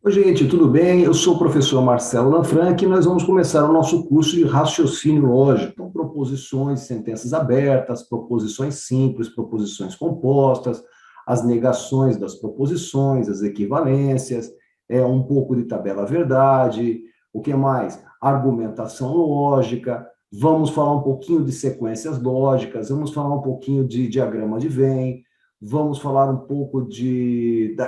Oi, gente, tudo bem? Eu sou o professor Marcelo Lanfranchi e nós vamos começar o nosso curso de raciocínio lógico, com proposições, sentenças abertas, proposições simples, proposições compostas, as negações das proposições, as equivalências, um pouco de tabela-verdade, o que mais? Argumentação lógica, vamos falar um pouquinho de sequências lógicas, vamos falar um pouquinho de diagrama de Venn, vamos falar um pouco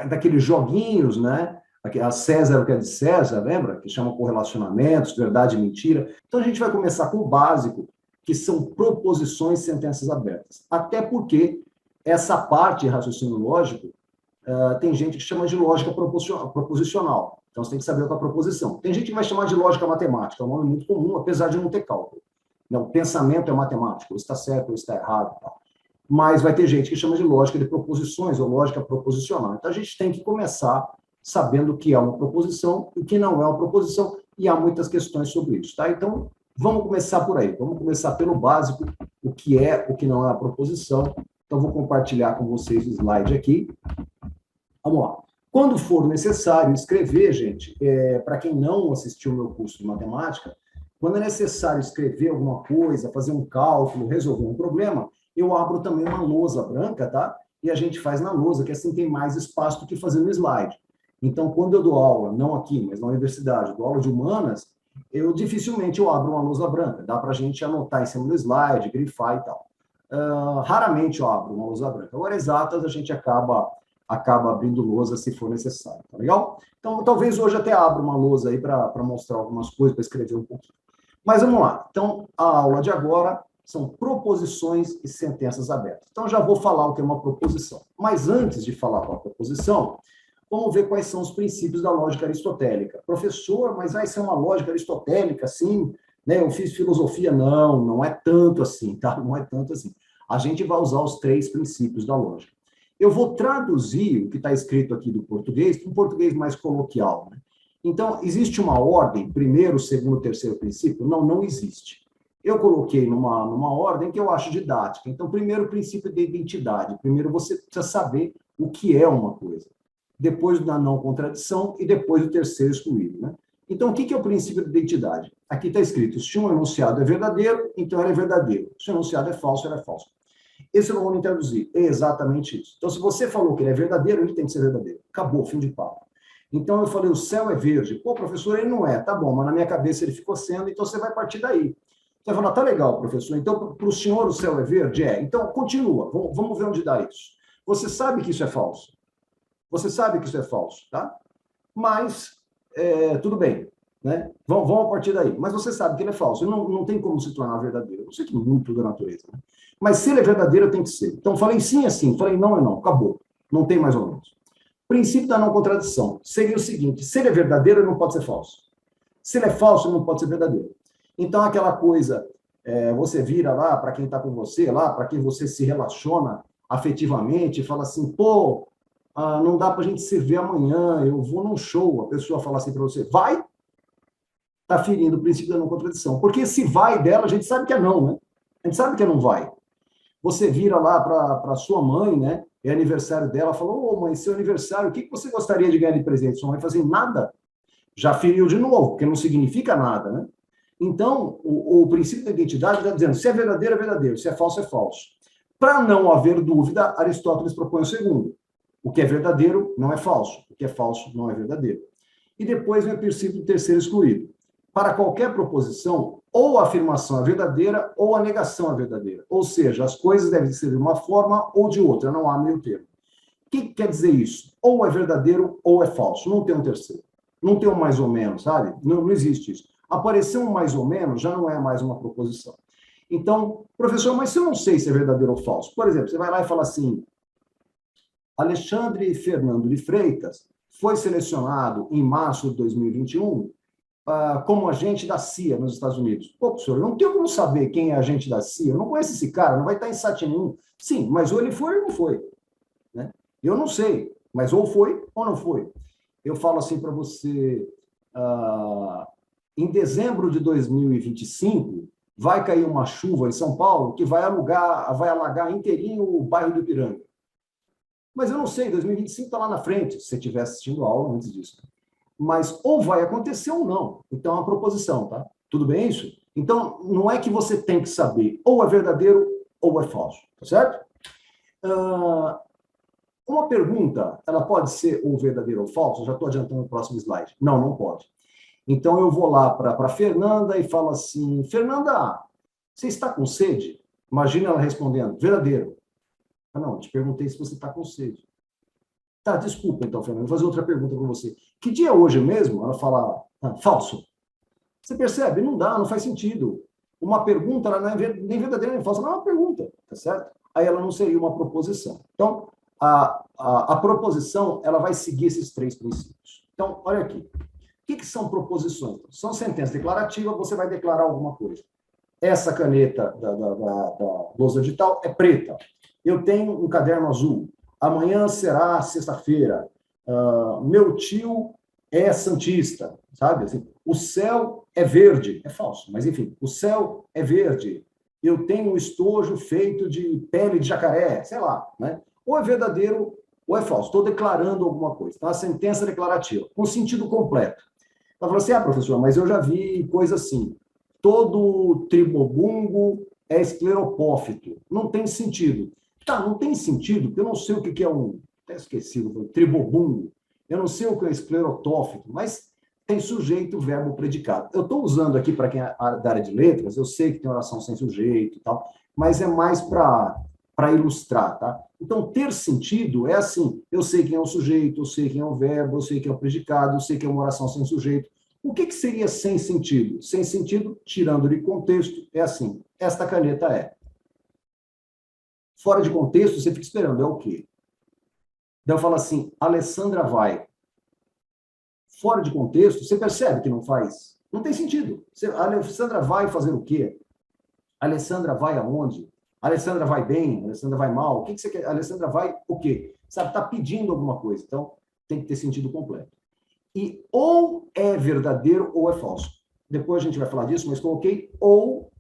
daqueles joguinhos, né? A César, o que é de César, lembra? Que chama correlacionamentos, verdade e mentira. Então, a gente vai começar com o básico, que são proposições e sentenças abertas. Até porque essa parte de raciocínio lógico, tem gente que chama de lógica proposicional. Então, você tem que saber o que é a proposição. Tem gente que vai chamar de lógica matemática, é um nome muito comum, apesar de não ter cálculo. Não, o pensamento é matemático, ou está certo, ou está errado. Tal. Mas vai ter gente que chama de lógica de proposições, ou lógica proposicional. Então, a gente tem que começar sabendo o que é uma proposição e o que não é uma proposição, e há muitas questões sobre isso, tá? Então, vamos começar por aí, vamos começar pelo básico, o que é, o que não é a proposição. Então, vou compartilhar com vocês o slide aqui. Vamos lá. Quando for necessário escrever, gente, para quem não assistiu o meu curso de matemática, quando é necessário escrever alguma coisa, fazer um cálculo, resolver um problema, eu abro também uma lousa branca, tá? E a gente faz na lousa, que assim tem mais espaço do que fazer no slide. Então, quando eu dou aula, não aqui, mas na universidade, dou aula de humanas, dificilmente eu abro uma lousa branca. Dá para a gente anotar em cima do slide, grifar e tal. Raramente eu abro uma lousa branca. Agora, exatas, a gente acaba abrindo lousa se for necessário, tá legal? Então, talvez hoje até abra uma lousa aí para mostrar algumas coisas, para escrever um pouquinho. Mas vamos lá. Então, a aula de agora são proposições e sentenças abertas. Então, já vou falar o que é uma proposição. Mas antes de falar com a proposição, vamos ver quais são os princípios da lógica aristotélica. Professor, mas vai ser uma lógica aristotélica, sim? Né? Eu fiz filosofia. Não, não é tanto assim, tá? Não é tanto assim. A gente vai usar os 3 princípios da lógica. Eu vou traduzir o que está escrito aqui do português para um português mais coloquial. Né? Então, existe uma ordem, primeiro, segundo, terceiro princípio? Não, não existe. Eu coloquei numa ordem que eu acho didática. Então, primeiro, o princípio de identidade. Primeiro, você precisa saber o que é uma coisa. Depois da não contradição e depois do terceiro excluído. Né? Então, o que é o princípio de identidade? Aqui está escrito, se um enunciado é verdadeiro, então ele é verdadeiro. Se o enunciado é falso, ele é falso. Esse eu não vou traduzir. É exatamente isso. Então, se você falou que ele é verdadeiro, ele tem que ser verdadeiro. Acabou, fim de papo. Então, eu falei, o céu é verde. Pô, professor, ele não é. Tá bom, mas na minha cabeça ele ficou sendo, então você vai partir daí. Você vai falar, tá legal, professor. Então, para o senhor o céu é verde? É. Então, continua. Vamos ver onde dá isso. Você sabe que isso é falso. Você sabe que isso é falso, tá? Mas, tudo bem. Né? Vamos a partir daí. Mas você sabe que ele é falso. Não tem como se tornar verdadeiro. Não sei que muito da natureza. Né? Mas se ele é verdadeiro, tem que ser. Então, falei sim é sim. Falei não é não. Acabou. Não tem mais ou menos. Princípio da não contradição. Seria o seguinte, se ele é verdadeiro, ele não pode ser falso. Se ele é falso, ele não pode ser verdadeiro. Então, aquela coisa, você vira lá para quem está com você, lá para quem você se relaciona afetivamente, e fala assim, pô, não dá para a gente se ver amanhã, eu vou num show. A pessoa fala assim para você, vai? Está ferindo o princípio da não contradição. Porque se vai dela, a gente sabe que é não, né? A gente sabe que é não vai. Você vira lá para sua mãe, né? É aniversário dela, falou, ô mãe, seu aniversário, o que você gostaria de ganhar de presente? Sua mãe fala assim, nada. Já feriu de novo, porque não significa nada, né? Então, o princípio da identidade está dizendo, se é verdadeiro, é verdadeiro, se é falso, é falso. Para não haver dúvida, Aristóteles propõe o segundo. O que é verdadeiro não é falso, o que é falso não é verdadeiro. E depois vem o princípio do terceiro excluído. Para qualquer proposição, ou a afirmação é verdadeira ou a negação é verdadeira. Ou seja, as coisas devem ser de uma forma ou de outra, não há meio termo. O que quer dizer isso? Ou é verdadeiro ou é falso, não tem um terceiro. Não tem um mais ou menos, sabe? Não existe isso. Aparecer um mais ou menos já não é mais uma proposição. Então, professor, mas se eu não sei se é verdadeiro ou falso? Por exemplo, você vai lá e fala assim, Alexandre Fernando de Freitas foi selecionado em março de 2021 como agente da CIA nos Estados Unidos. Pô, professor, eu não tenho como saber quem é agente da CIA, eu não conheço esse cara, não vai estar em site nenhum. Sim, mas ou ele foi ou não foi. Né? Eu não sei, mas ou foi ou não foi. Eu falo assim para você, em dezembro de 2025, vai cair uma chuva em São Paulo que vai alagar inteirinho o bairro do Ipiranga. Mas eu não sei, 2025 está lá na frente, se você estiver assistindo a aula antes disso. mas ou vai acontecer ou não. Então, é uma proposição, tá? Tudo bem isso? Então, não é que você tem que saber ou é verdadeiro ou é falso, tá certo? Uma pergunta, ela pode ser ou verdadeiro ou falso? Eu já estou adiantando o próximo slide. Não, não pode. Então, eu vou lá para a Fernanda e falo assim, Fernanda, você está com sede? Imagina ela respondendo, verdadeiro. Ah, não, te perguntei se você está com sede. Tá, desculpa então, Fernanda, vou fazer outra pergunta para você. Que dia é hoje mesmo? Ela fala, falso. Você percebe? Não dá, não faz sentido. Uma pergunta, ela não é nem verdadeira nem falsa, ela é uma pergunta, tá certo? Aí ela não seria uma proposição. Então, a proposição, ela vai seguir esses três princípios. Então, olha aqui. O que são proposições? São sentenças declarativas, você vai declarar alguma coisa. Essa caneta da lousa de tal é preta. Eu tenho um caderno azul. Amanhã será sexta-feira. Meu tio é santista, sabe? Assim, o céu é verde. É falso, mas enfim, o céu é verde. Eu tenho um estojo feito de pele de jacaré, sei lá, né? Ou é verdadeiro ou é falso. Estou declarando alguma coisa. Então, a sentença declarativa, com sentido completo. Ela falou assim, professor, mas eu já vi coisa assim, todo tribobungo é escleropófito. Não tem sentido. Tá, não tem sentido, porque eu não sei o que é até esqueci, tribobungo. Eu não sei o que é esclerotófito, mas tem sujeito, verbo, predicado. Eu estou usando aqui, para quem é da área de letras, eu sei que tem oração sem sujeito e tal, mas é mais para ilustrar, tá? Então, ter sentido é assim, eu sei quem é o sujeito, eu sei quem é o verbo, eu sei quem é o predicado, eu sei que é uma oração sem sujeito. O que seria sem sentido? Sem sentido, tirando de contexto, é assim, esta caneta é. Fora de contexto, você fica esperando, é o quê? Daí eu falo assim, Alessandra vai. Fora de contexto, você percebe que não faz? Não tem sentido. A Alessandra vai fazer o quê? A Alessandra vai aonde? A Alessandra vai bem? A Alessandra vai mal? O que você quer? A Alessandra vai o quê? Sabe, está pedindo alguma coisa. Então, tem que ter sentido completo. E ou é verdadeiro ou é falso. Depois a gente vai falar disso, mas coloquei ou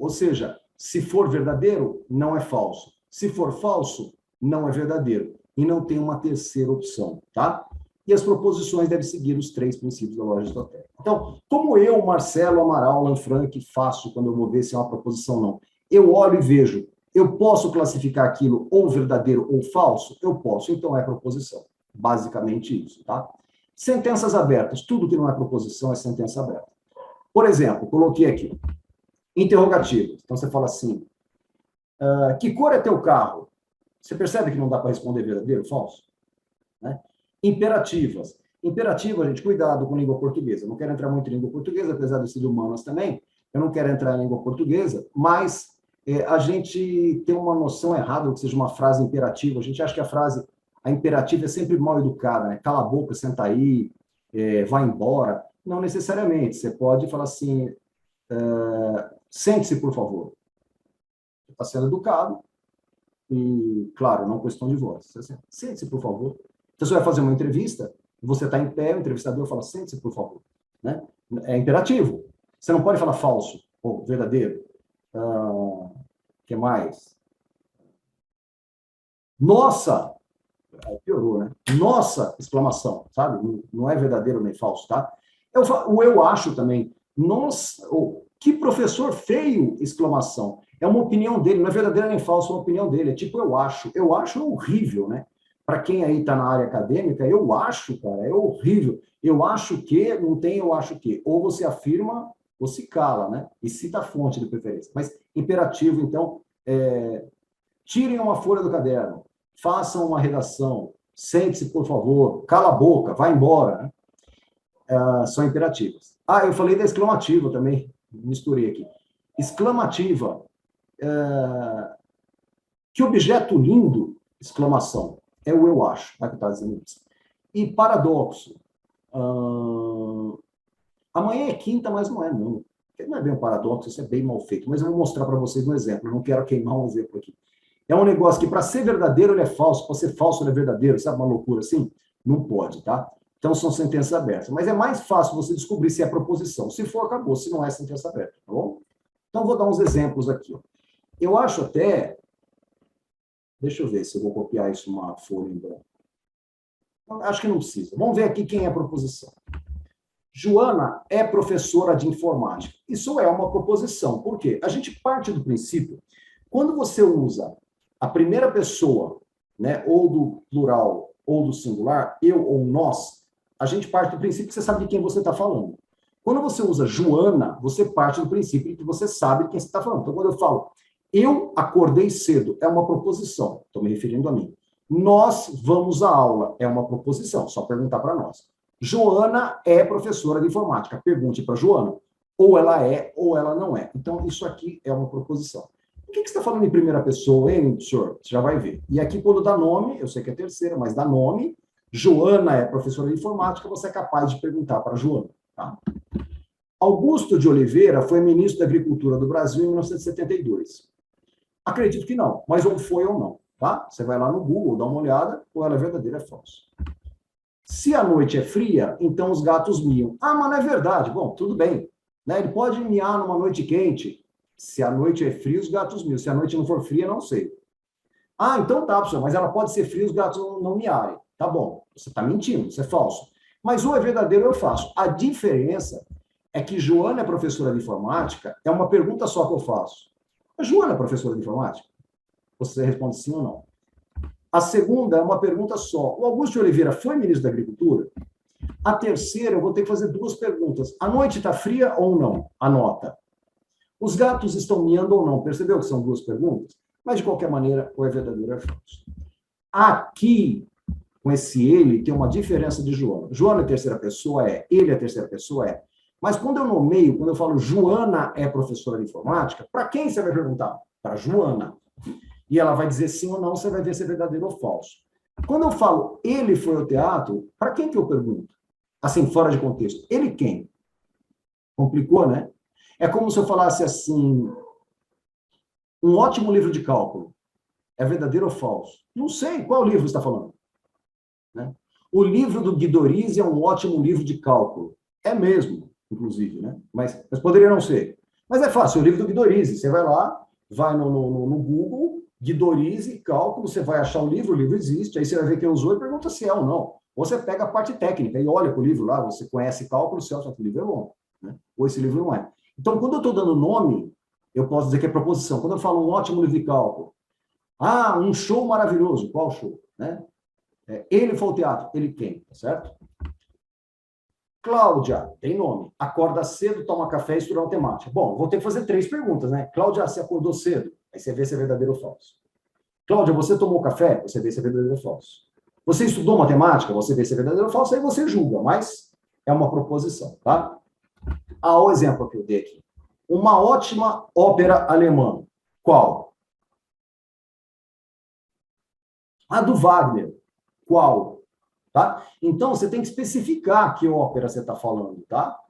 seja, se for verdadeiro, não é falso. Se for falso, não é verdadeiro. E não tem uma terceira opção, tá? E as proposições devem seguir os três princípios da lógica aristotélica. Então, como eu, Marcelo, Amaral, Lanfranc, faço quando eu vou ver se é uma proposição ou não? Eu olho e vejo, eu posso classificar aquilo ou verdadeiro ou falso? Eu posso, então é proposição. Basicamente isso, tá? Sentenças abertas. Tudo que não é proposição é sentença aberta. Por exemplo, coloquei aqui, interrogativos. Então, você fala assim, que cor é teu carro? Você percebe que não dá para responder verdadeiro ou falso? Né? Imperativas. Imperativa, gente, cuidado com língua portuguesa. Eu não quero entrar muito em língua portuguesa, apesar de ser de humanas também. Eu não quero entrar em língua portuguesa, mas a gente tem uma noção errada do que seja uma frase imperativa. A gente acha que a imperativa é sempre mal educada, né? Cala a boca, senta aí, vai embora. Não necessariamente. Você pode falar assim, sente-se, por favor. Você está sendo educado e, claro, não questão de voz. Sente-se, por favor. Então, você vai fazer uma entrevista, você está em pé, o entrevistador fala, sente-se, por favor. Né? É imperativo. Você não pode falar falso ou verdadeiro. Que mais? Nossa! Piorou, né? Nossa! Exclamação, sabe? Não é verdadeiro nem falso, tá? Eu acho também. Nossa! Que professor feio! Exclamação. É uma opinião dele, não é verdadeira nem falsa, é uma opinião dele. É tipo, eu acho. Eu acho é horrível, né? Para quem aí está na área acadêmica, eu acho, cara, é horrível. Eu acho que, não tem eu acho que. Ou você afirma ou se cala, né? E cita a fonte de preferência. Mas imperativo, então, tirem uma folha do caderno, façam uma redação, sente-se, por favor, cala a boca, vai embora. Né? São imperativas. Eu falei da exclamativa também, misturei aqui. Exclamativa, que objeto lindo, exclamação, é o eu acho, que está dizendo isso. E paradoxo, amanhã é quinta, mas não é, não. Não é bem um paradoxo, isso é bem mal feito, mas eu vou mostrar para vocês um exemplo, eu não quero queimar um exemplo aqui. É um negócio que, para ser verdadeiro, ele é falso, para ser falso, ele é verdadeiro, sabe uma loucura assim? Não pode, tá? Então, são sentenças abertas. Mas é mais fácil você descobrir se é proposição. Se for, acabou. Se não é, sentença aberta, tá bom? Então, vou dar uns exemplos aqui. Ó. Eu acho até... Deixa eu ver se eu vou copiar isso numa folha em branco. Acho que não precisa. Vamos ver aqui quem é a proposição. Joana é professora de informática. Isso é uma proposição. Por quê? A gente parte do princípio, quando você usa a primeira pessoa, né, ou do plural ou do singular, eu ou nós, a gente parte do princípio que você sabe de quem você está falando. Quando você usa Joana, você parte do princípio que você sabe de quem você está falando. Então, quando eu falo, eu acordei cedo, é uma proposição, estou me referindo a mim. Nós vamos à aula, é uma proposição, só perguntar para nós. Joana é professora de informática. Pergunte para Joana. Ou ela é, ou ela não é. Então, isso aqui é uma proposição. Por que você está falando em primeira pessoa, hein, senhor? Você já vai ver. E aqui, quando dá nome, eu sei que é terceira, mas dá nome, Joana é professora de informática, você é capaz de perguntar para Joana. Tá? Augusto de Oliveira foi ministro da Agricultura do Brasil em 1972. Acredito que não, mas ou foi ou não. Tá? Você vai lá no Google, dá uma olhada, ou ela é verdadeira ou é falsa. Se a noite é fria, então os gatos miam. Ah, mas não é verdade. Bom, tudo bem. Né? Ele pode miar numa noite quente. Se a noite é fria, os gatos miam. Se a noite não for fria, não sei. Ah, então tá, professor, mas ela pode ser fria, os gatos não miarem. Tá bom, você está mentindo, isso é falso. Mas ou é verdadeiro ou é falso. A diferença é que Joana é professora de informática, é uma pergunta só que eu faço. A Joana é professora de informática? Você responde sim ou não. A segunda é uma pergunta só. O Augusto de Oliveira foi ministro da Agricultura? A terceira, eu vou ter que fazer duas perguntas. A noite está fria ou não? Anota. Os gatos estão miando ou não? Percebeu que são duas perguntas? Mas, de qualquer maneira, ou é verdadeiro ou é falso. Aqui, com esse ele, tem uma diferença de Joana. Joana é terceira pessoa? É. Ele é terceira pessoa? É. Mas quando eu nomeio, quando eu falo Joana é professora de informática, para quem você vai perguntar? Para Joana. E ela vai dizer sim ou não, você vai ver se é verdadeiro ou falso. Quando eu falo ele foi ao teatro, para quem que eu pergunto? Assim, fora de contexto. Ele quem? Complicou, né? É como se eu falasse assim, um ótimo livro de cálculo. É verdadeiro ou falso? Não sei. Qual livro você está falando? Né? O livro do Guidorizi é um ótimo livro de cálculo. É mesmo, inclusive, né? Mas poderia não ser. Mas é fácil, o livro do Guidorizi. Você vai lá, vai no Google, Guidorizi, cálculo, você vai achar o livro existe, aí você vai ver quem usou e pergunta se é ou não. Ou você pega a parte técnica e olha para o livro lá, você conhece cálculo, se acha que o livro é bom. Né? Ou esse livro não é. Então, quando eu estou dando nome, eu posso dizer que é proposição. Quando eu falo um ótimo livro de cálculo, ah, um show maravilhoso, qual show? Né? Ele foi ao teatro, ele quem? Tá certo? Cláudia, tem nome. Acorda cedo, toma café e estuda matemática. Bom, vou ter que fazer 3 perguntas, né? Cláudia, você acordou cedo? Aí você vê se é verdadeiro ou falso. Cláudia, você tomou café? Você vê se é verdadeiro ou falso. Você estudou matemática? Você vê se é verdadeiro ou falso, aí você julga, mas é uma proposição, tá? Ah, o exemplo que eu dei aqui. Uma ótima ópera alemã. Qual? A do Wagner. Qual? Tá? Então, você tem que especificar que ópera você está falando, tá?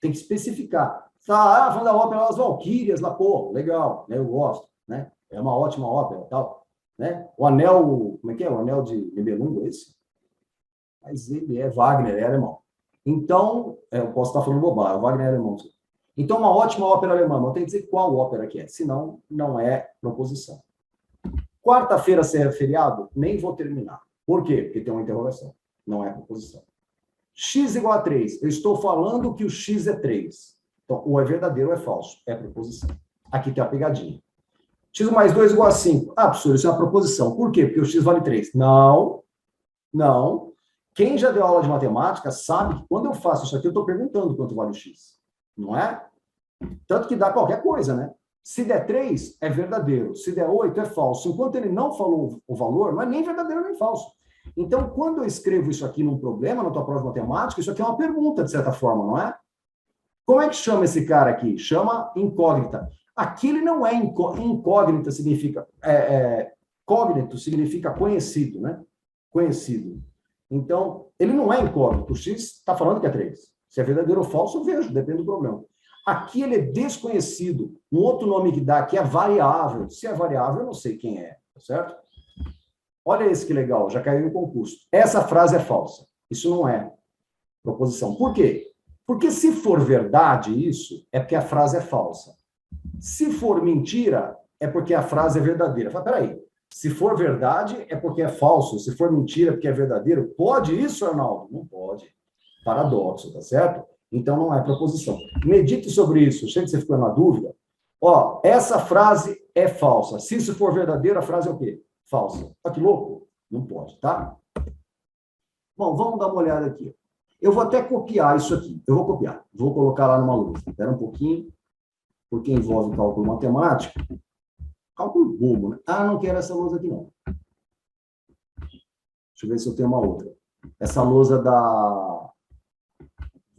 Tem que especificar. Tá, falando da ópera As Valquírias, lá, pô, legal, né? Eu gosto, né? É uma ótima ópera, tal, né? O Anel, como é que é? O Anel de Nibelungo, é esse? Mas ele é Wagner, é alemão. Então, eu posso estar falando bobagem, o Wagner é alemão. Então, uma ótima ópera alemã, eu tenho que dizer qual ópera que é, senão não é proposição. Quarta-feira ser feriado, nem vou terminar. Por quê? Porque tem uma interrogação, não é proposição. X igual a 3. Eu estou falando que o X é 3. Então, ou é verdadeiro ou é falso. É proposição. Aqui tem a pegadinha. X mais 2 igual a 5. Ah, professor, isso é uma proposição. Por quê? Porque o X vale 3. Não, não. Quem já deu aula de matemática sabe que quando eu faço isso aqui, eu estou perguntando quanto vale o X. Não é? Tanto que dá qualquer coisa, né? Se der 3, é verdadeiro. Se der 8, é falso. Enquanto ele não falou o valor, não é nem verdadeiro nem falso. Então, quando eu escrevo isso aqui num problema, na tua prova de matemática, isso aqui é uma pergunta, de certa forma, não é? Como é que chama esse cara aqui? Chama incógnita. Aqui ele não é incógnita, significa... Cógnito significa conhecido, né? Conhecido. Então, ele não é incógnito. O X está falando que é 3. Se é verdadeiro ou falso, eu vejo, depende do problema. Aqui ele é desconhecido. Um outro nome que dá aqui é variável. Se é variável, eu não sei quem é, tá certo? Olha esse que legal, já caiu no concurso. Essa frase é falsa. Isso não é proposição. Por quê? Porque se for verdade isso, é porque a frase é falsa. Se for mentira, é porque a frase é verdadeira. Fala, peraí, se for verdade, é porque é falso. Se for mentira, é porque é verdadeiro. Pode isso, Arnaldo? Não pode. paradoxo, tá certo? Então, não é proposição. Medite sobre isso. Sei que você ficou na dúvida. Ó, essa frase é falsa. Se isso for verdadeiro, a frase é o quê? Falsa. Olha que louco. Não pode, tá? Bom, vamos dar uma olhada aqui. Eu vou até copiar isso aqui. Eu vou copiar. Vou colocar lá numa lousa. Espera um pouquinho, porque envolve cálculo matemático. Cálculo bobo, né? Ah, não quero essa lousa aqui, não. Deixa eu ver se eu tenho uma outra. Essa lousa da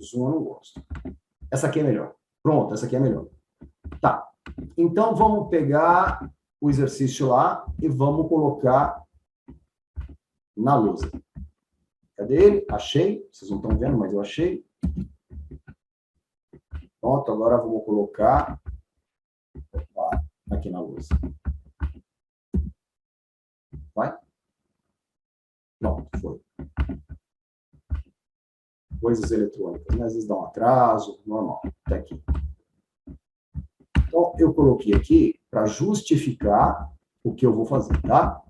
Zoom eu não gosto. Essa aqui é melhor. Pronto, essa aqui é melhor. Tá. Então, vamos pegar o exercício lá e vamos colocar na lousa. Cadê ele? Achei. Vocês não estão vendo, mas eu achei. Pronto, agora vamos colocar aqui na lousa. Vai? Pronto, foi. Coisas eletrônicas, né? Às vezes dá um atraso, normal. Até aqui. Então, eu coloquei aqui para justificar o que eu vou fazer, tá?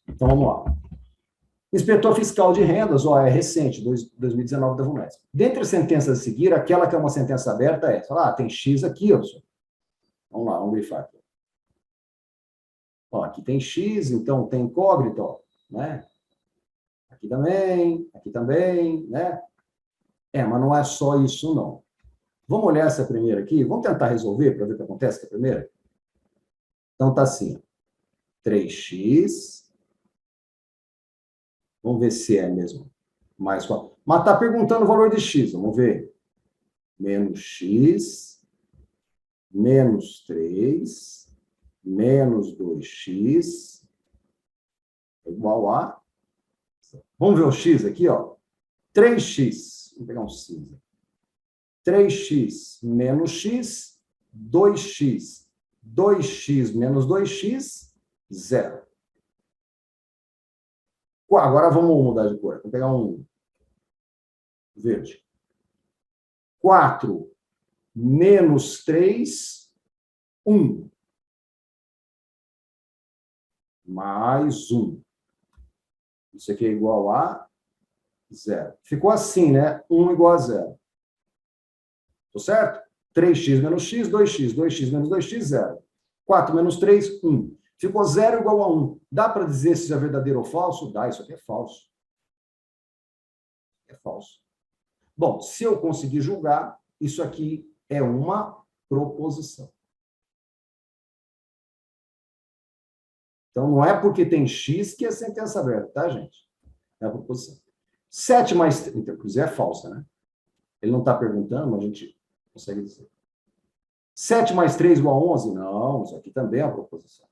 Então, vamos lá. Inspetor Fiscal de Rendas, ó, é recente, 2019 da VUNESP. Dentre as sentenças a seguir, aquela que é uma sentença aberta é, tem X aqui, ó. Vamos lá, vamos grifar aqui. Ó, aqui tem X, então tem incógnito, ó, né? Aqui também, né? Mas não é só isso, não. Vamos olhar essa primeira aqui? Vamos tentar resolver para ver o que acontece com a primeira? Então, tá assim, 3x. Vamos ver se é mesmo mais 4. Mas está perguntando o valor de x, vamos ver. Menos x, menos 3, menos 2x, igual a... Vamos ver o x aqui, ó. 3x, vamos pegar um cinza. 3x menos x, 2x. 2x menos 2x, 0. Agora vamos mudar de cor. Vou pegar um verde. 4 menos 3, 1. Mais 1. Isso aqui é igual a 0. Ficou assim, né? 1 igual a 0. Tô certo? 3x menos x, 2x. 2x menos 2x, 0. 4 menos 3, 1. Ficou 0 igual a 1. Dá para dizer se isso é verdadeiro ou falso? Dá, isso aqui é falso. É falso. Bom, se eu conseguir julgar, isso aqui é uma proposição. Então, não é porque tem X que é sentença aberta, tá, gente? É a proposição. 7 mais 3, inclusive é falsa, né? Ele não está perguntando, mas a gente consegue dizer. 7 mais 3 igual a 11? Não, isso aqui também é uma proposição.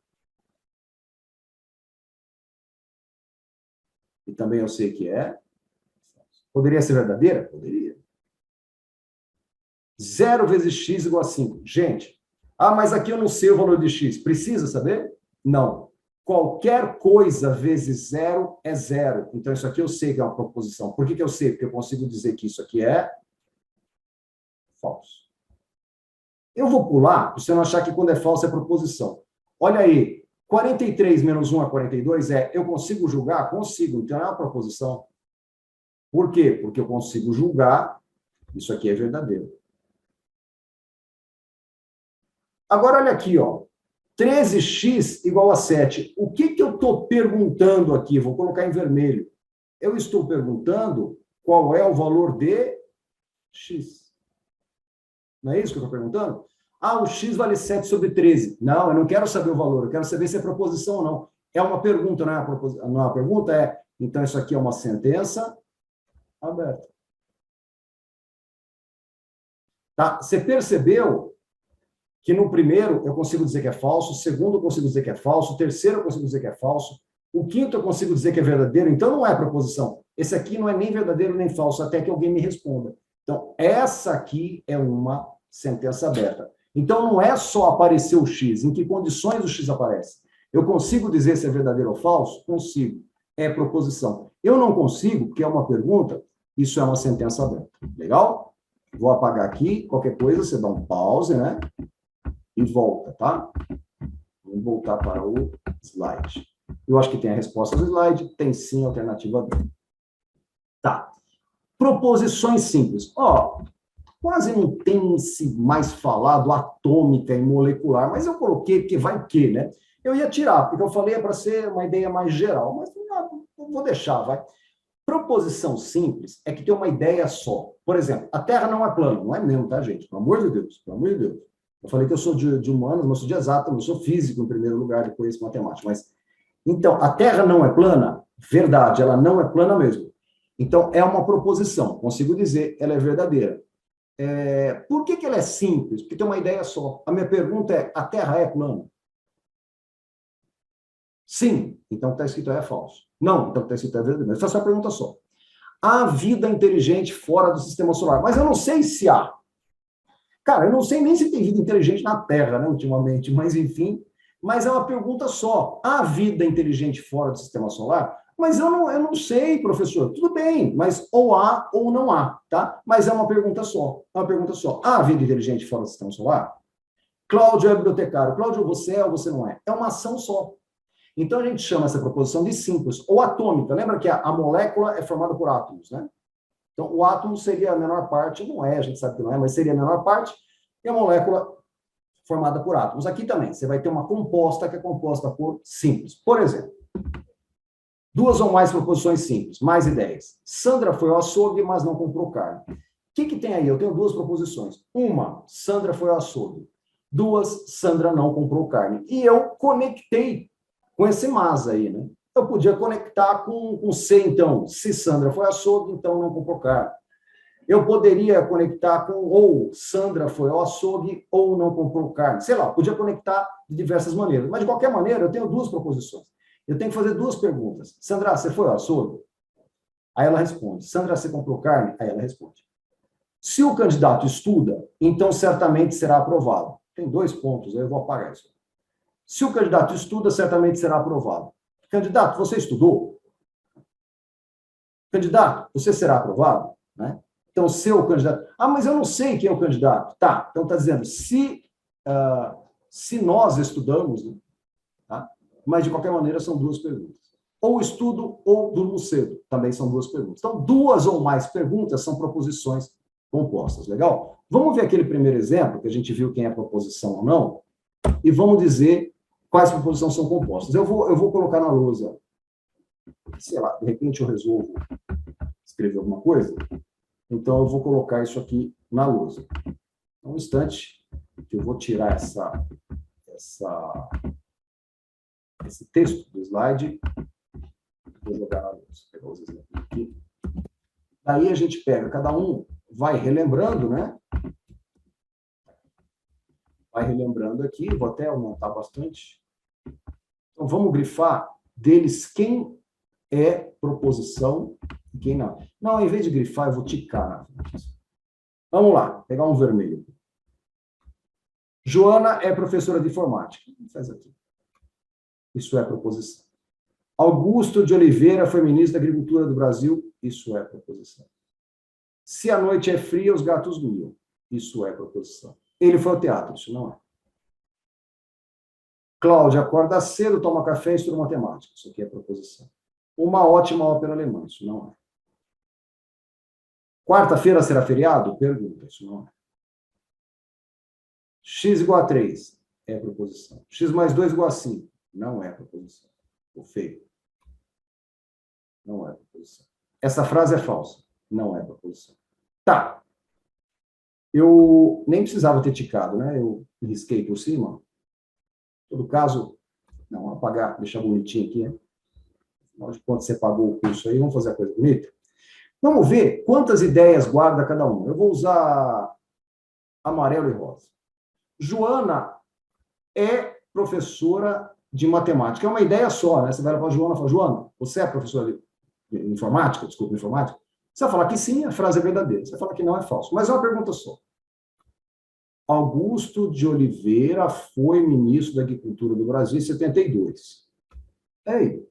E também eu sei que é. Poderia ser verdadeira? Poderia. 0 vezes x igual a 5. Gente, mas aqui eu não sei o valor de x. Precisa saber? Não. Qualquer coisa vezes 0 é 0. Então, isso aqui eu sei que é uma proposição. Por que eu sei? Porque eu consigo dizer que isso aqui é falso. Eu vou pular, para você não achar que quando é falso é proposição. Olha aí, 43 menos 1 é 42 eu consigo julgar? Consigo, então é uma proposição. Por quê? Porque eu consigo julgar, isso aqui é verdadeiro. Agora, olha aqui, ó. 13x igual a 7. O que eu estou perguntando aqui? Vou colocar em vermelho. Eu estou perguntando qual é o valor de x. Não é isso que eu estou perguntando? O x vale 7 sobre 13. Não, eu não quero saber o valor. Eu quero saber se é proposição ou não. É uma pergunta, não é uma pergunta? Então, isso aqui é uma sentença aberta. Tá? Você percebeu que no primeiro eu consigo dizer que é falso, o segundo eu consigo dizer que é falso, o terceiro eu consigo dizer que é falso, o quinto eu consigo dizer que é verdadeiro, então não é proposição. Esse aqui não é nem verdadeiro nem falso, até que alguém me responda. Então, essa aqui é uma sentença aberta. Então, não é só aparecer o X, em que condições o X aparece. Eu consigo dizer se é verdadeiro ou falso? Consigo. É proposição. Eu não consigo, porque é uma pergunta, isso é uma sentença aberta. Legal? Vou apagar aqui, qualquer coisa, você dá um pause, né? E volta, tá? Vamos voltar para o slide. Eu acho que tem a resposta do slide, tem sim a alternativa B. Tá. Proposições simples. Ó, quase não tem se mais falado atômica e molecular, mas eu coloquei porque vai que, né? Eu ia tirar, porque eu falei para ser uma ideia mais geral, mas não vou deixar, vai. Proposição simples é que tem uma ideia só. Por exemplo, a Terra não é plana, não é mesmo, tá, gente? Pelo amor de Deus, pelo amor de Deus. Eu falei que eu sou de humanos, mas eu sou de exato, eu sou físico em primeiro lugar, depois matemático. Mas, então, a Terra não é plana? Verdade, ela não é plana mesmo. Então, é uma proposição, consigo dizer, ela é verdadeira. Por que ela é simples? Porque tem uma ideia só. A minha pergunta é, a Terra é plana? Sim, então está escrito é falso. Não, então está escrito é verdadeiro. Mas essa é uma pergunta só. Há vida inteligente fora do sistema solar? Mas eu não sei se há. Cara, eu não sei nem se tem vida inteligente na Terra, né, ultimamente, mas enfim. Mas é uma pergunta só. Há vida inteligente fora do sistema solar? Mas eu não sei, professor. Tudo bem, mas ou há ou não há, tá? Mas é uma pergunta só. É uma pergunta só. Há vida inteligente fora do sistema solar? Cláudio é bibliotecário. Cláudio, você é ou você não é? É uma ação só. Então, a gente chama essa proposição de simples, ou atômica. Lembra que a molécula é formada por átomos, né? Então, o átomo seria a menor parte, não é, a gente sabe que não é, mas seria a menor parte, e a molécula formada por átomos. Aqui também, você vai ter uma composta que é composta por simples. Por exemplo, duas ou mais proposições simples, mais ideias. Sandra foi ao açougue, mas não comprou carne. O que tem aí? Eu tenho duas proposições. Uma, Sandra foi ao açougue. Duas, Sandra não comprou carne. E eu conectei com esse mas aí, né? Eu podia conectar com C, então. Se Sandra foi açougue, então não comprou carne. Eu poderia conectar com ou Sandra foi ao açougue ou não comprou carne. Sei lá, podia conectar de diversas maneiras. Mas, de qualquer maneira, eu tenho duas proposições. Eu tenho que fazer duas perguntas. Sandra, você foi ao açougue? Aí ela responde. Sandra, você comprou carne? Aí ela responde. Se o candidato estuda, então certamente será aprovado. Tem 2 pontos, aí eu vou apagar isso. Se o candidato estuda, certamente será aprovado. Candidato, você estudou? Candidato, você será aprovado? Né? Então, seu candidato... Ah, mas eu não sei quem é o candidato. Tá, então está dizendo, se nós estudamos, né? Tá? Mas, de qualquer maneira, são duas perguntas. Ou estudo ou durmo cedo, também são duas perguntas. Então, duas ou mais perguntas são proposições compostas, legal? Vamos ver aquele primeiro exemplo, que a gente viu quem é proposição ou não, e vamos dizer quais proposições são compostas. Eu vou colocar na lousa, sei lá, de repente eu resolvo escrever alguma coisa, então eu vou colocar isso aqui na lousa. Um instante, que eu vou tirar esse texto do slide, vou jogar na lousa, pegar os exemplos aqui. Daí a gente pega, cada um vai relembrando, né? Vai relembrando aqui, vou até aumentar bastante. Então, vamos grifar deles quem é proposição e quem não. Não, em vez de grifar, eu vou ticar na frente. Vamos lá, pegar um vermelho. Joana é professora de informática. Faz aqui. Isso é proposição. Augusto de Oliveira foi ministro da Agricultura do Brasil. Isso é proposição. Se a noite é fria, os gatos miam. Isso é proposição. Ele foi ao teatro. Isso não é. Cláudia acorda cedo, toma café e estuda matemática. Isso aqui é proposição. Uma ótima ópera alemã. Isso não é. Quarta-feira será feriado? Pergunta. Isso não é. X igual a 3 é proposição. X mais 2 igual a 5 não é proposição. O feio. Não é proposição. Essa frase é falsa. Não é proposição. Tá. Eu nem precisava ter ticado, né? Eu risquei por cima. Em todo caso, não, apagar, deixar bonitinho aqui, né? Afinal de contas, você pagou o curso aí, vamos fazer a coisa bonita? Vamos ver quantas ideias guarda cada um. Eu vou usar amarelo e rosa. Joana é professora de matemática. É uma ideia só, né? Você vai lá para a Joana e fala, Joana, você é professora de informática? Desculpa, informática? Você vai falar que sim, a frase é verdadeira. Você vai falar que não, é falso. Mas é uma pergunta só. Augusto de Oliveira foi ministro da Agricultura do Brasil em 72. Ei,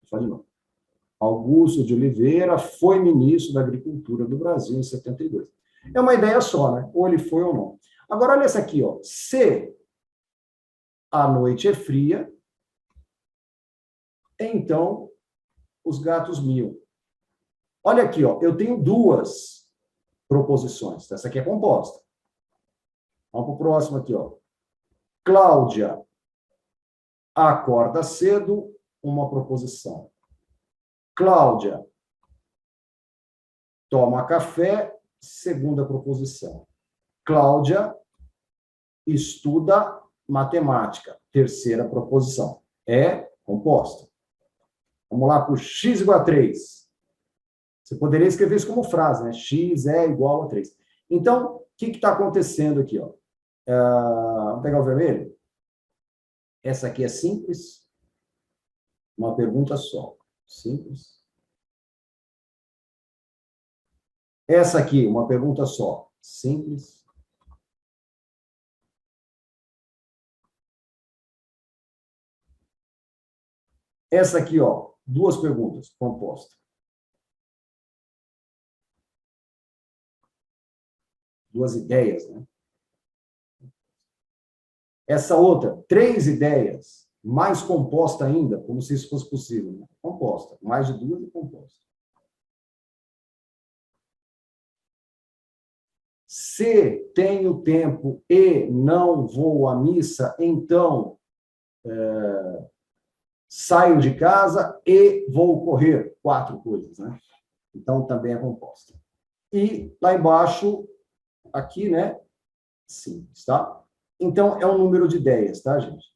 faz de novo. Augusto de Oliveira foi ministro da Agricultura do Brasil em 72. É uma ideia só, né? Ou ele foi ou não. Agora, olha essa aqui, ó. Se a noite é fria, então os gatos miam. Olha aqui, ó, eu tenho duas proposições. Essa aqui é composta. Vamos para o próximo aqui, ó. Cláudia acorda cedo, uma proposição. Cláudia toma café, segunda proposição. Cláudia estuda matemática, terceira proposição. É composta. Vamos lá para o x igual a 3. Você poderia escrever isso como frase, né? X é igual a 3. Então, o que está acontecendo aqui? Ó? Vamos pegar o vermelho? Essa aqui é simples. Uma pergunta só. Simples. Essa aqui, uma pergunta só. Simples. Essa aqui, ó, duas perguntas, composta. Duas ideias, né? Essa outra, três ideias, mais composta ainda, como se isso fosse possível. Né? Composta, mais de duas e composta. Se tenho tempo e não vou à missa, então saio de casa e vou correr. Quatro coisas, né? Então, também é composta. E lá embaixo, aqui, né? Simples, tá? Então, é um número de ideias, tá, gente?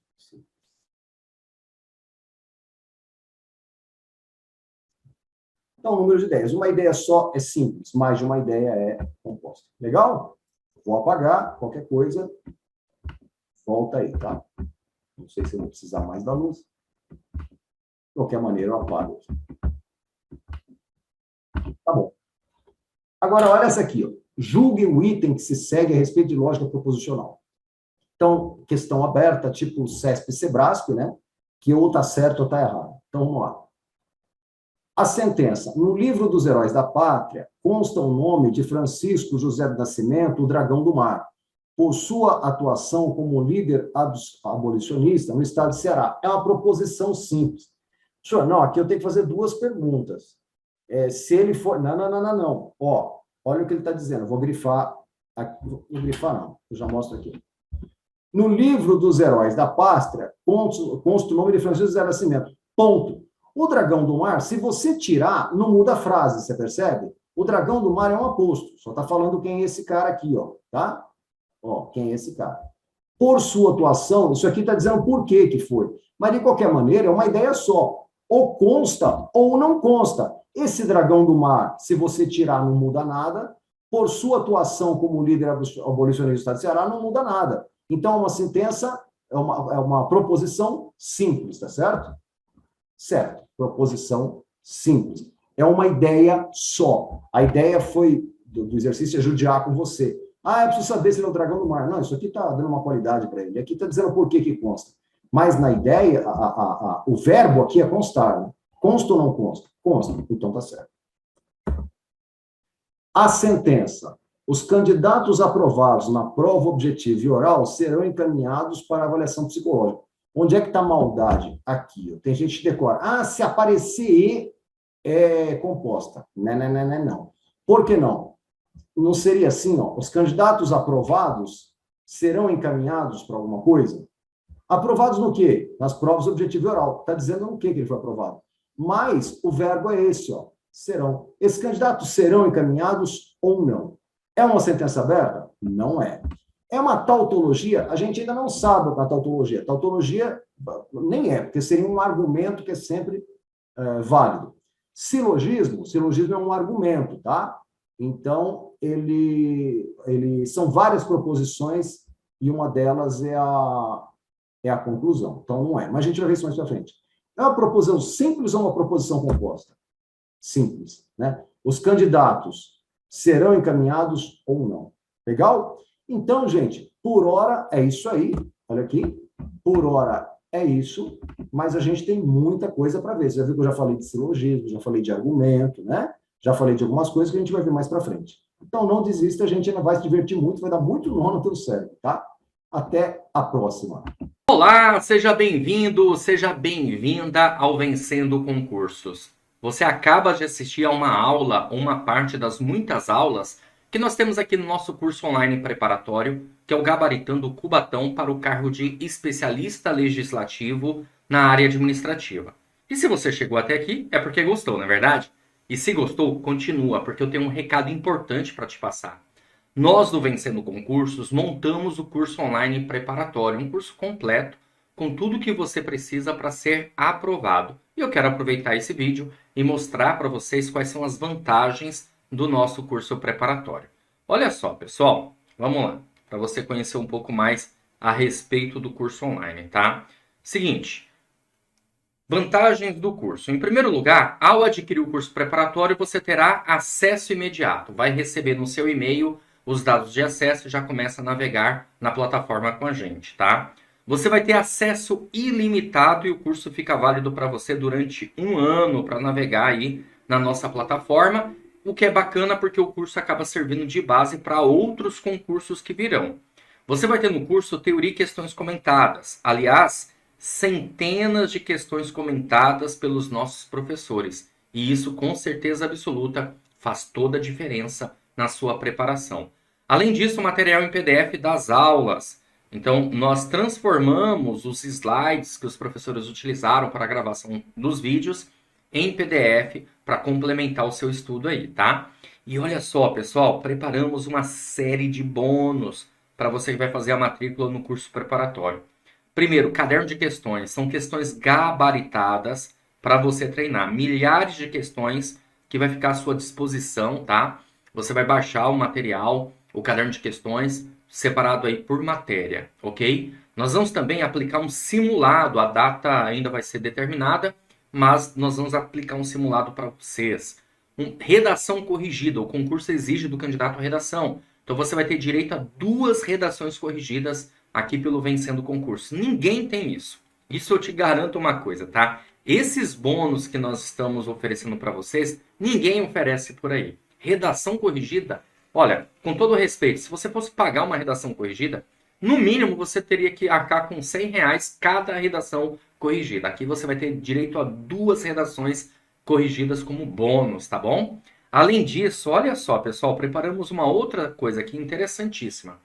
Então, número de ideias. Uma ideia só é simples, mais de uma ideia é composta. Legal? Vou apagar, qualquer coisa, volta aí, tá? Não sei se eu vou precisar mais da luz. De qualquer maneira, eu apago. Tá bom. Agora, olha essa aqui. Ó. Julgue o item que se segue a respeito de lógica proposicional. Então, questão aberta, tipo CESP e Sebrasp, né? Que ou está certo ou está errado. Então, vamos lá. A sentença. No livro dos Heróis da Pátria, consta o nome de Francisco José do Nascimento, o Dragão do Mar, por sua atuação como líder abolicionista no estado de Ceará. É uma proposição simples. Senhor, não, aqui eu tenho que fazer duas perguntas. Se ele for... Não. Ó, olha o que ele está dizendo. Eu vou grifar. Vou grifar, não. Eu já mostro aqui. No livro dos Heróis da Pátria, consta o nome de Francisco José do Nascimento. Ponto. O Dragão do Mar, se você tirar, não muda a frase, você percebe? O Dragão do Mar é um aposto. Só está falando quem é esse cara aqui, ó, tá? Ó, quem é esse cara? Por sua atuação, isso aqui está dizendo por que foi. Mas, de qualquer maneira, é uma ideia só. Ou consta ou não consta. Esse Dragão do Mar, se você tirar, não muda nada. Por sua atuação como líder abolicionista do Estado de Ceará, não muda nada. Então, uma sentença, é uma proposição simples, tá certo? Certo, proposição simples. É uma ideia só. A ideia foi do exercício é judiar com você. Eu preciso saber se ele é o Dragão do Mar. Não, isso aqui está dando uma qualidade para ele. Aqui está dizendo por que consta. Mas na ideia, o verbo aqui é constar. Né? Consta ou não consta? Consta. Então está certo. A sentença. Os candidatos aprovados na prova objetiva e oral serão encaminhados para avaliação psicológica. Onde é que está a maldade? Aqui. Ó. Tem gente que decora. Se aparecer E é composta. Não. Por que não? Não seria assim, ó. Os candidatos aprovados serão encaminhados para alguma coisa? Aprovados no quê? Nas provas objetivo e oral. Está dizendo no quê que ele foi aprovado. Mas o verbo é esse, ó. Serão. Esses candidatos serão encaminhados ou não? É uma sentença aberta? Não é. É uma tautologia? A gente ainda não sabe o que é tautologia. Tautologia nem é, porque seria um argumento que é sempre válido. Silogismo é um argumento, tá? Então, ele são várias proposições e uma delas é a conclusão. Então, não é. Mas a gente vai ver isso mais para frente. É uma proposição simples ou uma proposição composta? Simples, né? Os candidatos serão encaminhados ou não. Legal? Então, gente, por hora é isso aí. Olha aqui. Por hora é isso, mas a gente tem muita coisa para ver. Você já viu que eu já falei de silogismo, já falei de argumento, né? Já falei de algumas coisas que a gente vai ver mais para frente. Então, não desista, a gente ainda vai se divertir muito, vai dar muito nó no teu cérebro, tá? Até a próxima. Olá, seja bem-vindo, seja bem-vinda ao Vencendo Concursos. você acaba de assistir a uma aula, ou uma parte das muitas aulas que nós temos aqui no nosso curso online preparatório, que é o Gabaritando o Cubatão para o cargo de especialista legislativo na área administrativa. E se você chegou até aqui, é porque gostou, não é verdade? E se gostou, continua, porque eu tenho um recado importante para te passar. Nós do Vencendo Concursos montamos o curso online preparatório, um curso completo com tudo o que você precisa para ser aprovado. E eu quero aproveitar esse vídeo e mostrar para vocês quais são as vantagens do nosso curso preparatório. Olha só, pessoal, vamos lá, para você conhecer um pouco mais a respeito do curso online, tá? Seguinte, vantagens do curso. Em primeiro lugar, ao adquirir o curso preparatório, você terá acesso imediato. Vai receber no seu e-mail os dados de acesso e já começa a navegar na plataforma com a gente, tá? Você vai ter acesso ilimitado e o curso fica válido para você durante um ano para navegar aí na nossa plataforma, o que é bacana porque o curso acaba servindo de base para outros concursos que virão. Você vai ter no curso teoria e questões comentadas. Aliás, centenas de questões comentadas pelos nossos professores. E isso, com certeza absoluta, faz toda a diferença na sua preparação. Além disso, material em PDF das aulas. Então, nós transformamos os slides que os professores utilizaram para a gravação dos vídeos em PDF para complementar o seu estudo aí, tá? E olha só, pessoal, preparamos uma série de bônus para você que vai fazer a matrícula no curso preparatório. Primeiro, caderno de questões. São questões gabaritadas para você treinar. Milhares de questões que vai ficar à sua disposição, tá? Você vai baixar o material, o caderno de questões, separado aí por matéria, ok? Nós vamos também aplicar um simulado. A data ainda vai ser determinada, mas nós vamos aplicar um simulado para vocês. Redação corrigida. O concurso exige do candidato a redação. Então você vai ter direito a 2 redações corrigidas aqui pelo Vencendo Concurso. Ninguém tem isso. Isso eu te garanto uma coisa, tá? Esses bônus que nós estamos oferecendo para vocês, ninguém oferece por aí. Redação corrigida, olha, com todo respeito, se você fosse pagar uma redação corrigida, no mínimo você teria que arcar com R$ 100 cada redação corrigida. Aqui você vai ter direito a 2 redações corrigidas como bônus, tá bom? Além disso, olha só, pessoal, preparamos uma outra coisa aqui interessantíssima.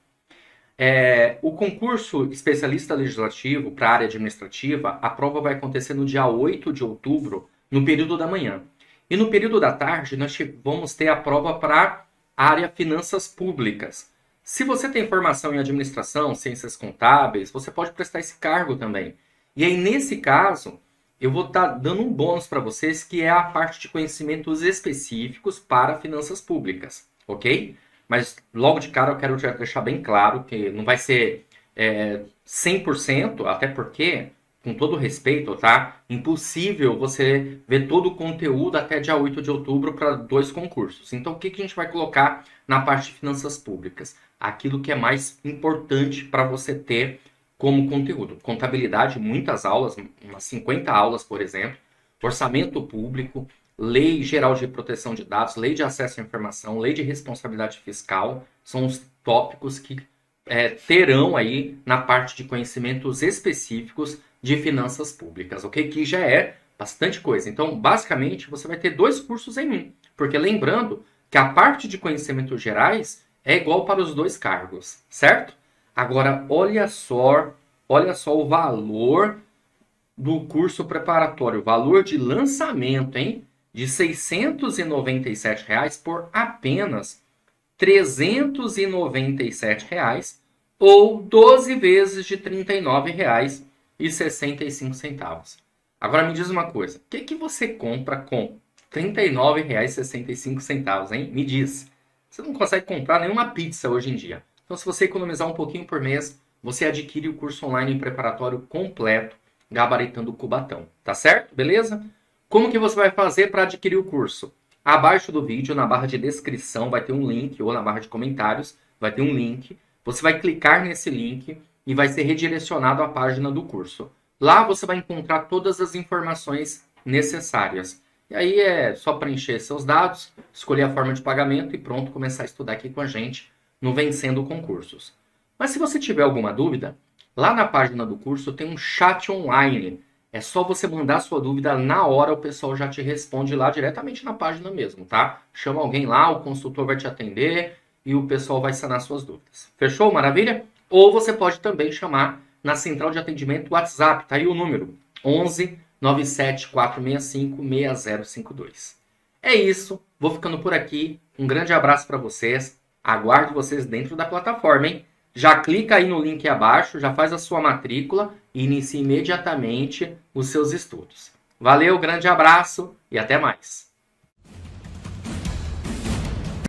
O concurso especialista legislativo para a área administrativa, a prova vai acontecer no dia 8 de outubro, no período da manhã. E no período da tarde, nós vamos ter a prova para a área finanças públicas. Se você tem formação em administração, ciências contábeis, você pode prestar esse cargo também. E aí, nesse caso, eu vou estar dando um bônus para vocês, que é a parte de conhecimentos específicos para finanças públicas, ok? Mas logo de cara eu quero já deixar bem claro que não vai ser 100%, até porque, com todo respeito, tá? Impossível você ver todo o conteúdo até dia 8 de outubro para 2 concursos. Então, o que a gente vai colocar na parte de finanças públicas? Aquilo que é mais importante para você ter como conteúdo. Contabilidade, muitas aulas, umas 50 aulas, por exemplo. Orçamento público, Lei Geral de Proteção de Dados, Lei de Acesso à Informação, Lei de Responsabilidade Fiscal, são os tópicos que terão aí na parte de conhecimentos específicos de finanças públicas, ok? Que já é bastante coisa. Então, basicamente, você vai ter 2 cursos em um, porque lembrando que a parte de conhecimentos gerais é igual para os 2 cargos, certo? Agora, olha só o valor do curso preparatório, valor de lançamento, hein? De R$ 697 por apenas R$ 397 ou 12 vezes de R$ 39,65. Agora me diz uma coisa, o que você compra com R$ 39,65, hein? Me diz. Você não consegue comprar nenhuma pizza hoje em dia. Então, se você economizar um pouquinho por mês, você adquire o curso online preparatório completo, Gabaritando o Cubatão. Tá certo? Beleza? Como que você vai fazer para adquirir o curso? Abaixo do vídeo, na barra de descrição, vai ter um link, ou na barra de comentários, vai ter um link. Você vai clicar nesse link e vai ser redirecionado à página do curso. Lá você vai encontrar todas as informações necessárias. E aí é só preencher seus dados, escolher a forma de pagamento e pronto, começar a estudar aqui com a gente no Vencendo Concursos. Mas se você tiver alguma dúvida, lá na página do curso tem um chat online. É só você mandar sua dúvida na hora, o pessoal já te responde lá diretamente na página mesmo, tá? Chama alguém lá, o consultor vai te atender e o pessoal vai sanar suas dúvidas. Fechou? Maravilha? Ou você pode também chamar na central de atendimento WhatsApp, tá aí o número 11 97 465 6052. É isso, vou ficando por aqui. Um grande abraço para vocês. Aguardo vocês dentro da plataforma, hein? Já clica aí no link abaixo, já faz a sua matrícula e inicie imediatamente os seus estudos. Valeu, grande abraço e até mais.